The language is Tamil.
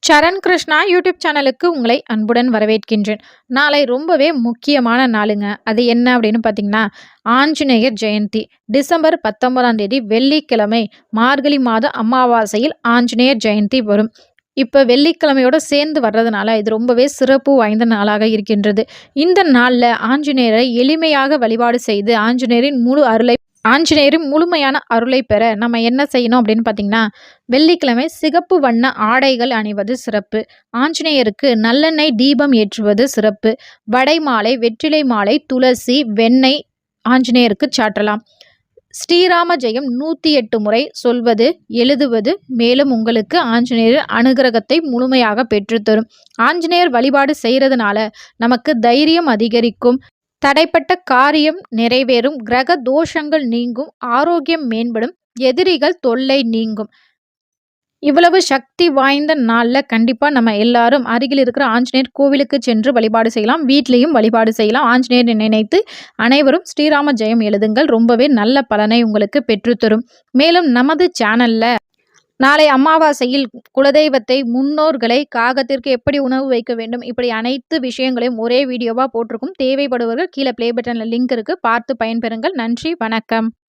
சரண் கிருஷ்ணா யூடியூப் சேனலுக்கு உங்களை அன்புடன் வரவேற்கின்றேன். நாளை ரொம்பவே முக்கியமான நாளுங்க. அது என்ன அப்படின்னு பார்த்தீங்கன்னா, ஆஞ்சநேயர் ஜெயந்தி. டிசம்பர் 19ஆம் தேதி வெள்ளிக்கிழமை மார்கழி மாத அமாவாசையில் ஆஞ்சநேயர் ஜெயந்தி வரும். இப்ப வெள்ளிக்கிழமையோட சேர்ந்து வர்றதுனால இது ரொம்பவே சிறப்பு வாய்ந்த நாளாக இருக்கின்றது. இந்த நாள்ல ஆஞ்சநேயரை எளிமையாக வழிபாடு செய்து ஆஞ்சநேயரின் முழுமையான அருளை பெற நம்ம என்ன செய்யணும் அப்படின்னு பார்த்தீங்கன்னா, வெள்ளிக்கிழமை சிகப்பு வண்ண ஆடைகள் அணிவது சிறப்பு. ஆஞ்சநேயருக்கு நல்லெண்ணெய் தீபம் ஏற்றுவது சிறப்பு. வடை மாலை, வெற்றிலை மாலை, துளசி, வெண்ணெய் ஆஞ்சநேயருக்கு சாற்றலாம். ஸ்ரீராம ஜெயம் 108 முறை சொல்வது, எழுதுவது மேலும் உங்களுக்கு ஆஞ்சநேயர் அனுகிரகத்தை முழுமையாக பெற்றுத்தரும். ஆஞ்சநேயர் வழிபாடு செய்யறதுனால நமக்கு தைரியம் அதிகரிக்கும். தடைப்பட்ட காரியம் நிறைவேறும், கிரக தோஷங்கள் நீங்கும், ஆரோக்கியம் மேம்படும், எதிரிகள் தொல்லை நீங்கும். இவ்வளவு சக்தி வாய்ந்த நாள்ல கண்டிப்பா நம்ம எல்லாரும் அருகில் இருக்கிற ஆஞ்சநேயர் கோவிலுக்கு சென்று வழிபாடு செய்யலாம். வீட்லயும் வழிபாடு செய்யலாம். ஆஞ்சநேயரை நினைத்து அனைவரும் ஸ்ரீராம ஜெயம் எழுதுங்கள். ரொம்பவே நல்ல பலனை உங்களுக்கு பெற்றுத்தரும். மேலும் நமது சேனல்ல நாளை அமாவாசையில் குலதெய்வத்தை, முன்னோர்களை, காகத்திற்கு எப்படி உணவு வைக்க வேண்டும், இப்படி அனைத்து விஷயங்களையும் ஒரே வீடியோவா போட்டிருக்கும். தேவைப்படுபவர்கள் கீழே ப்ளே பட்டன்ல லிங்க் இருக்கு, பார்த்து பயன்பெறுங்கள். நன்றி, வணக்கம்.